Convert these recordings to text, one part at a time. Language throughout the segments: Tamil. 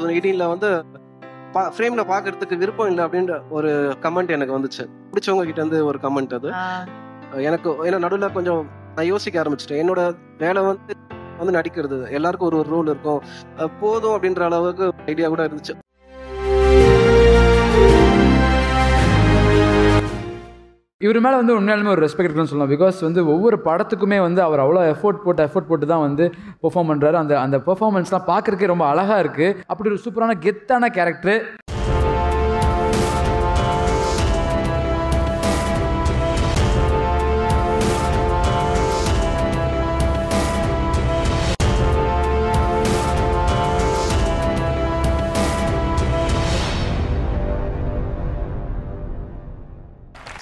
2018ல வந்து ஃப்ரேம்ல பாக்குறதுக்கு விருப்பம் இல்லை அப்படின்ற ஒரு கமெண்ட் எனக்கு வந்துச்சு. பிடிச்சவங்க கிட்ட இருந்து ஒரு கமெண்ட் அது. எனக்கு ஏன்னா நடுவில் கொஞ்சம் நான் யோசிக்க ஆரம்பிச்சிட்டேன். என்னோட வேலை வந்து நடிக்கிறது. எல்லாருக்கும் ஒரு ரோல் இருக்கும். போதும் அப்படின்ற அளவுக்கு ஐடியா கூட இருந்துச்சு. இவர் மேலே வந்து உண்மையாலுமே ஒரு ரெஸ்பெக்ட் இருக்குன்னு சொல்லலாம். பிகாஸ் வந்து ஒவ்வொரு படத்துக்குமே வந்து அவர் அவ்வளோ எஃபோர்ட் போட்டு தான் வந்து பெர்ஃபார்ம் பண்ணுறாரு. அந்த பெர்ஃபார்மன்ஸ்லாம் பார்க்குறக்கே ரொம்ப அழகாக இருக்குது. அப்படி ஒரு சூப்பரான கெத்தான கேரக்டர்.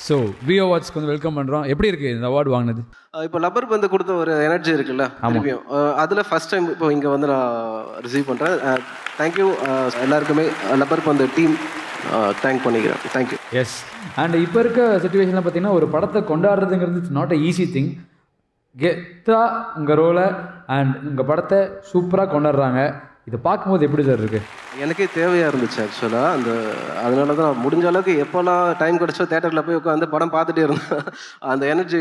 ஸோ வி அவார்ட்ஸ்க்கு வந்து வெல்கம் பண்ணுறோம். எப்படி இருக்குது இந்த அவார்டு வாங்கினது? இப்போ லப்பர் பந்து கொடுத்த ஒரு எனர்ஜி இருக்குல்ல, திரும்பியும் அதில் ஃபர்ஸ்ட் டைம் இப்போ இங்கே வந்து நான் ரிசீவ் பண்ணுறேன். தேங்க்யூ எல்லாருக்குமே, லப்பர் பந்து டீம் தேங்க் பண்ணிக்கிறேன். தேங்க்யூ. எஸ். அண்ட் இப்போ இருக்க சுச்சுவேஷனில் பார்த்தீங்கன்னா ஒரு படத்தை கொண்டாடுறதுங்கிறது it's not a easy thing. கெத்தாக உங்கள் ரோலை அண்ட் உங்கள் படத்தை சூப்பராக கொண்டாடுறாங்க. இதை பார்க்கும்போது எப்படி சார் இருக்குது? எனக்கே தேவையாக இருந்துச்சு ஆக்சுவலாக. அதனால தான் முடிஞ்ச அளவுக்கு எப்போல்லாம் டைம் கிடச்சோ தேட்டரில் போய் உட்காந்து படம் பார்த்துட்டே இருந்தேன். அந்த எனர்ஜி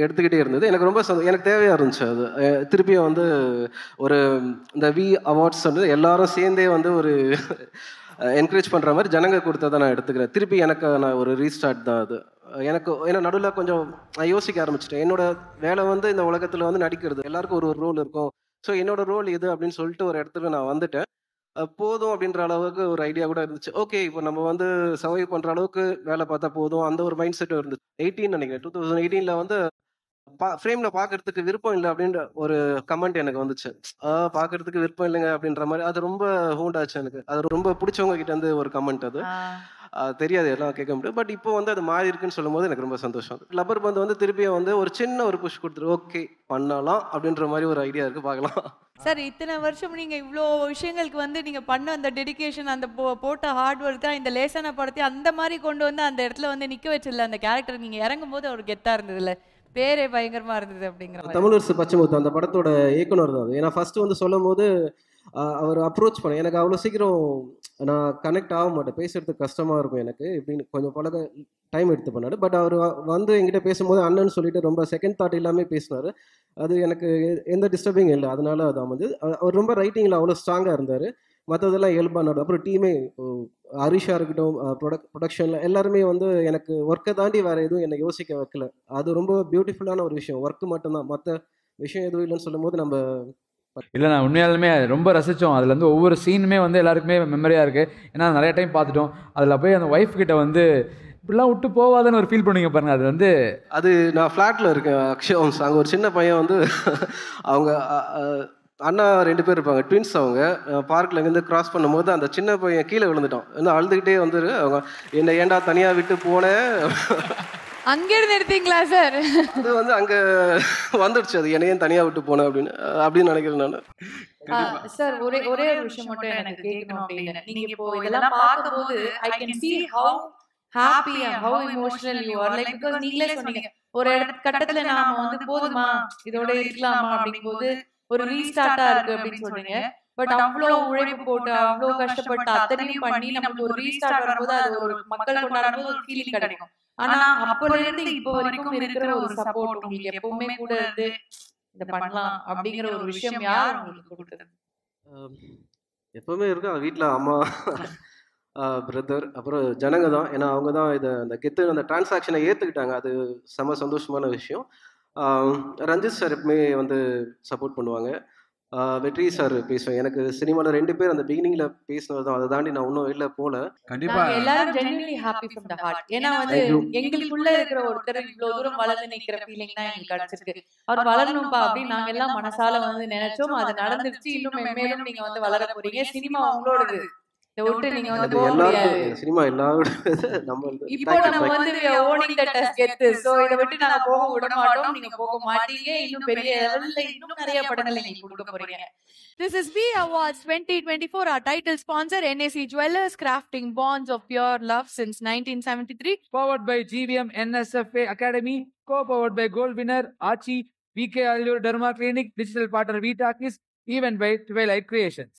எடுத்துக்கிட்டே இருந்தது. எனக்கு ரொம்ப எனக்கு தேவையாக இருந்துச்சு அது. திருப்பியும் வந்து ஒரு இந்த வி அவார்ட்ஸ் வந்து எல்லாரும் சேர்ந்தே வந்து ஒரு என்கரேஜ் பண்ணுற மாதிரி ஜனங்க கொடுத்ததை நான் எடுத்துக்கிறேன். திருப்பி எனக்கு நான் ஒரு ரீஸ்டார்ட் தான் அது. எனக்கு ஏன்னா நடுவில் கொஞ்சம் நான் யோசிக்க ஆரம்பிச்சிட்டேன். என்னோட வேலை வந்து இந்த உலகத்தில் வந்து நடிக்கிறது. எல்லாருக்கும் ஒரு ரோல் இருக்கும். ஸோ என்னோட ரோல் இது அப்படின்னு சொல்லிட்டு ஒரு இடத்துல நான் வந்துட்டேன். போதும் அப்படின்ற அளவுக்கு ஒரு ஐடியா கூட இருந்துச்சு. ஓகே, இப்போ நம்ம வந்து சர்வைவ் பண்ணுற அளவுக்கு வேலை பார்த்தா போதும், அந்த ஒரு மைண்ட் செட்டும் இருந்துச்சு. 18 நினைக்கிறேன், 2018ல வந்து ஃப்ரேம்ல பாக்குறதுக்கு விருப்பம் இல்லை அப்படின்ற ஒரு கமெண்ட் எனக்கு வந்துச்சு. பாக்குறதுக்கு விருப்பம் இல்லைங்க அப்படின்ற மாதிரி. அது ரொம்ப ஹூண்டாச்சு எனக்கு. அது ரொம்ப பிடிச்சவங்க கிட்ட இருந்து ஒரு கமெண்ட் அது. தெரியாது, எல்லாம் கேட்க முடியும். பட் இப்போ வந்து அது மாறி இருக்குன்னு சொல்லும் போது எனக்கு ரொம்ப சந்தோஷம். லப்பர் பந்து வந்து திருப்பியும் வந்து ஒரு சின்ன ஒரு புஷ் கொடுத்துரு, ஓகே பண்ணலாம் அப்படின்ற மாதிரி ஒரு ஐடியா இருக்கு, பார்க்கலாம். சார், இத்தனை வருஷம் நீங்க இவ்வளோ விஷயங்களுக்கு வந்து நீங்க பண்ண அந்த டெடிகேஷன், அந்த போட்ட ஹார்ட் ஒர்க் தான் இந்த லேசான படத்தை அந்த மாதிரி கொண்டு வந்து அந்த இடத்துல வந்து நிக்க வச்சிடல. அந்த கேரக்டர் நீங்க இறங்கும் போது அவர் கெத்தா இருந்ததுல, பேரே பயங்கரமா இருந்தது அப்படிங்கிற. தமிழரசு பச்சைமுத்து அந்த படத்தோட இயக்குனர் தான் அது. ஏன்னா ஃபர்ஸ்ட் வந்து சொல்லும் போது அவர் அப்ரோச் பண்ண எனக்கு அவ்வளோ சீக்கிரம் நான் கனெக்ட் ஆக மாட்டேன், பேசுறதுக்கு கஷ்டமா இருக்கும் எனக்கு இப்படின்னு கொஞ்சம் பழக டைம் எடுத்து பண்ணாரு. பட் அவர் வந்து என்கிட்ட பேசும்போது அண்ணன்னு சொல்லிட்டு ரொம்ப செகண்ட் தாட் எல்லாமே பேசினாரு. அது எனக்கு எந்த டிஸ்டர்பிங் இல்லை, அதனால அது அமைஞ்சது. அவர் ரொம்ப ரைட்டிங்கில் அவ்வளோ ஸ்ட்ராங்காக இருந்தார். மற்றதெல்லாம் இயல்பானது. அப்புறம் டீமே ஹரிஷா இருக்கட்டும், ப்ரொடக்ஷனில் எல்லாருமே வந்து எனக்கு ஒர்க்கை தாண்டி வேறு எதுவும் என்னை யோசிக்க வைக்கல. அது ரொம்ப பியூட்டிஃபுல்லான ஒரு விஷயம். ஒர்க்கு மட்டும்தான், மற்ற விஷயம் எதுவும் இல்லைன்னு சொல்லும் போது நம்ம இல்லை, நான் உண்மையாலுமே ரொம்ப ரசித்தோம். அதில் வந்து ஒவ்வொரு சீனுமே வந்து எல்லாருக்குமே மெமரியாக இருக்குது. ஏன்னா நிறைய டைம் பார்த்துட்டோம். அதில் போய் அந்த ஒய்ஃப் கிட்ட வந்து இப்படிலாம் விட்டு போவாதுன்னு ஒரு ஃபீல் பண்ணுவீங்க பாருங்க. அது வந்து அது நான் ஃப்ளாட்டில் இருக்கேன் அக்ஷயம்ஸ். அங்கே ஒரு சின்ன பையன் வந்து அவங்க அண்ணா 2 பேர் இருப்பாங்க, ட்வின்ஸ். அவங்க பார்க்கில் இங்கேருந்து கிராஸ் பண்ணும்போது அந்த சின்ன பையன் கீழே விழுந்துட்டான். இன்னும் அழுதுகிட்டே வந்து அவங்க என்னை ஏன்டா தனியாக விட்டு போனேன். அங்கிருந்து எடுத்தீங்களா சார்? அது வந்து அங்கே வந்துடுச்சு, அது என்னையும் தனியாக விட்டு போனேன் அப்படின்னு நினைக்கிறேன் நான். சார், ஒரே ஒரு விஷயம் மட்டும் எனக்கு கேட்கணும் அப்படின்னு. நீங்க இப்போ இதெல்லாம் பார்க்கும்போது I can see how happy and how emotional you are. Like, because நீங்களே சொன்னீங்க ஒரு கட்டத்துல நாம வந்து போதுமா இதோட இருக்கலாமா அப்படிங்கும்போது ஒரு ரீஸ்டார்ட்டா இருக்கு அப்படின்னு சொன்னீங்க. பட் அவ்வளோ உழைப்பு போட்டு அவ்வளோ கஷ்டப்பட்டு அத்தனையும் பண்ணி நமக்கு ஒரு ரீஸ்டார்ட் வரும்போது அது ஒரு மக்கள் கொண்டாடும் போது ஒரு ஃபீலிங் கிடைக்கும். ஆனா அப்பல இருந்து இப்போ வரைக்கும் இருக்கிற ஒரு சப்போர்ட், உங்களுக்கு எப்பவுமே கூட இருந்து இதை பண்ணலாம் அப்படிங்கிற ஒரு விஷயம் யார் உங்களுக்கு கொடுத்தது? எப்பவுமே இருக்கா வீட்டில் அம்மா, பிரதர், அப்புறம் ஜனங்க தான். ஏன்னா அவங்க தான் இதை அந்த கெத்து அந்த டிரான்சாக்ஷனை ஏற்றுக்கிட்டாங்க. அது செம சந்தோஷமான விஷயம். ரஞ்சித் சார் எப்பவுமே வந்து சப்போர்ட் பண்ணுவாங்க. வெற்றி சார் பேசுவேன். எனக்கு சினிமாவில் 2 பேர் அந்த பிகினிங்ல பேசினது தான். அதை தாண்டி நான் இன்னும் வெளில போல. கண்டிப்பா எல்லாரும் genuinely happy from the heart. ஏன்னா வந்து எங்களுக்குள்ள இருக்கிற ஒருத்தர் இவ்வளவு தூரம் வளர்ந்து நிக்கிற ஃபீலிங் தான் எங்களுக்கு கிடைச்சிருக்கு. அவர் வளரணும்பா அப்படின்னு நாங்க எல்லாம் மனசால வந்து நினைச்சோம். அது நடந்துருச்சு. இன்னும் மேலும் நீங்க வந்து வளர போறீங்க. சினிமா உங்களோடது. சினிமா எல்லாரோட இப்போ நம்ம வந்து ஓனிங் தி டெஸ்ட் கெத்து. சோ இத விட்டு நாங்க போக விட மாட்டோம். நீங்க போக மாட்டீங்க. இன்னும் பெரிய லெவல்ல இன்னும் நிறைய படங்களை நீங்க கொடுக்க போறீங்க. This is V Awards 2024. Our title sponsor NAC Jewelers, crafting bonds of pure love since 1973. Powered by GVM NSFA Academy, co-powered by Gold Winner, Archie, VK Allure Derma Clinic, digital partner VTAKIS, event by Twilight Creations.